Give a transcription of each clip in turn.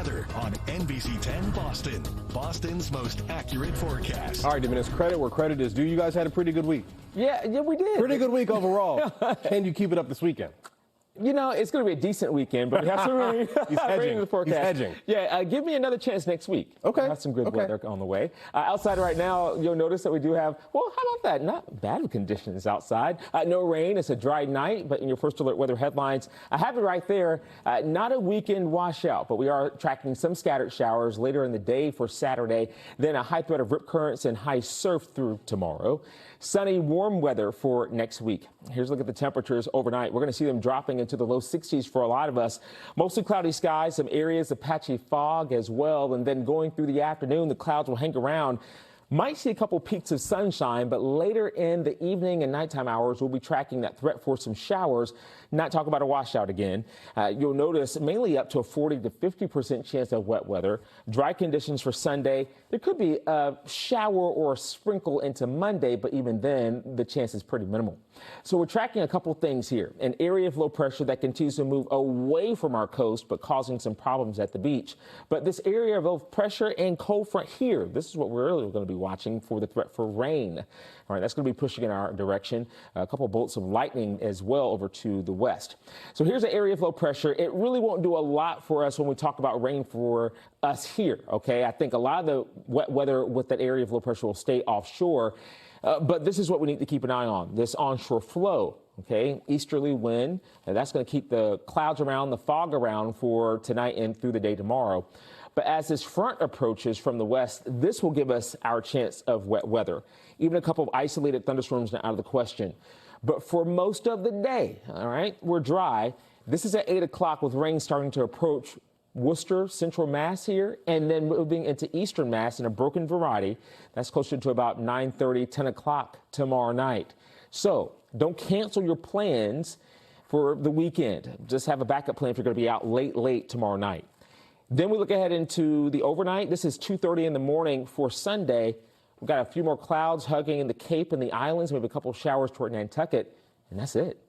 weather on NBC 10 Boston. Boston's most accurate forecast. All right, Dennis, credit where credit is due. You guys had a pretty good week. Yeah, we did. Pretty good week overall. Can you keep it up this weekend? You know, it's going to be a decent weekend, but we have some rain. He's hedging. In the forecast. He's hedging. Yeah, give me another chance next week. Okay. We'll have some good weather on the way. Outside right now, you'll notice that we do have, well, how about that? Not bad conditions outside. No rain. It's a dry night, but in your first alert weather headlines, I have it right there. Not a weekend washout, but we are tracking some scattered showers later in the day for Saturday. Then a high threat of rip currents and high surf through tomorrow. Sunny, warm weather for next week. Here's a look at the temperatures overnight. We're going to see them dropping into the low 60s for a lot of us. Mostly cloudy skies, some areas of patchy fog as well. And then going through the afternoon, the clouds will hang around. Might see a couple peaks of sunshine, but later in the evening and nighttime hours, we'll be tracking that threat for some showers. Not talk about a washout again. You'll notice mainly up to a 40 to 50% chance of wet weather. Dry conditions for Sunday. There could be a shower or a sprinkle into Monday, but even then, the chance is pretty minimal. So we're tracking a couple things here. An area of low pressure that continues to move away from our coast, but causing some problems at the beach. But this area of low pressure and cold front here, this is what we're really going to be watching for the threat for rain. All right, that's going to be pushing in our direction. A couple bolts of lightning as well over to the west. So here's an area of low pressure. It really won't do a lot for us when we talk about rain for us here, okay? I think a lot of the wet weather with that area of low pressure will stay offshore. But this is what we need to keep an eye on, this onshore flow, okay? Easterly wind, and that's going to keep the clouds around, the fog around for tonight and through the day tomorrow. But as this front approaches from the west, this will give us our chance of wet weather. Even a couple of isolated thunderstorms not out of the question. But for most of the day, all right, we're dry. This is at 8 o'clock with rain starting to approach Worcester, Central Mass here, and then moving into Eastern Mass in a broken variety. That's closer to about 9:30, 10 o'clock tomorrow night. So don't cancel your plans for the weekend. Just have a backup plan if you're going to be out late tomorrow night. Then we look ahead into the overnight. This is 2:30 in the morning for Sunday. We've got a few more clouds hugging in the Cape and the islands, maybe a couple of showers toward Nantucket, and that's it.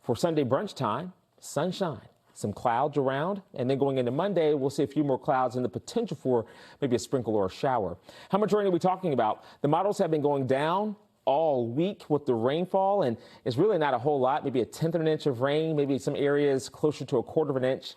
For Sunday brunch time, sunshine. Some clouds around, and then going into Monday, we'll see a few more clouds and the potential for maybe a sprinkle or a shower. How much rain are we talking about? The models have been going down all week with the rainfall, and it's really not a whole lot, maybe a tenth of an inch of rain, maybe some areas closer to a quarter of an inch,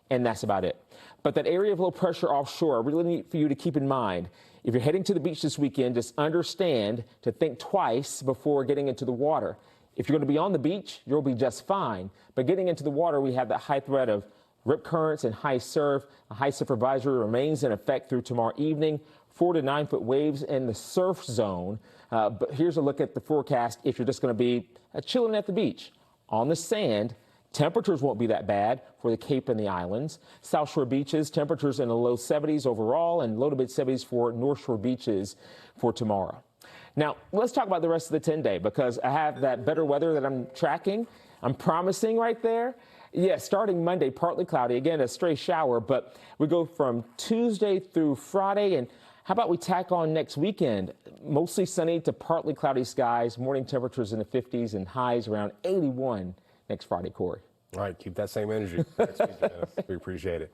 and that's about it. But that area of low pressure offshore, I really need for you to keep in mind. If you're heading to the beach this weekend, just understand to think twice before getting into the water. If you're going to be on the beach, you'll be just fine. But getting into the water, we have that high threat of rip currents and high surf. A high surf advisory remains in effect through tomorrow evening. 4 to 9 foot waves in the surf zone. But here's a look at the forecast if you're just going to be chilling at the beach. On the sand, temperatures won't be that bad for the Cape and the islands. South Shore beaches, temperatures in the low 70s overall and low to mid 70s for North Shore beaches for tomorrow. Now, let's talk about the rest of the 10-day because I have that better weather that I'm tracking. I'm promising right there. Yeah, starting Monday, partly cloudy. Again, a stray shower, but we go from Tuesday through Friday. And how about we tack on next weekend? Mostly sunny to partly cloudy skies, morning temperatures in the 50s and highs around 81 next Friday, Corey. All right, keep that same energy. We appreciate it.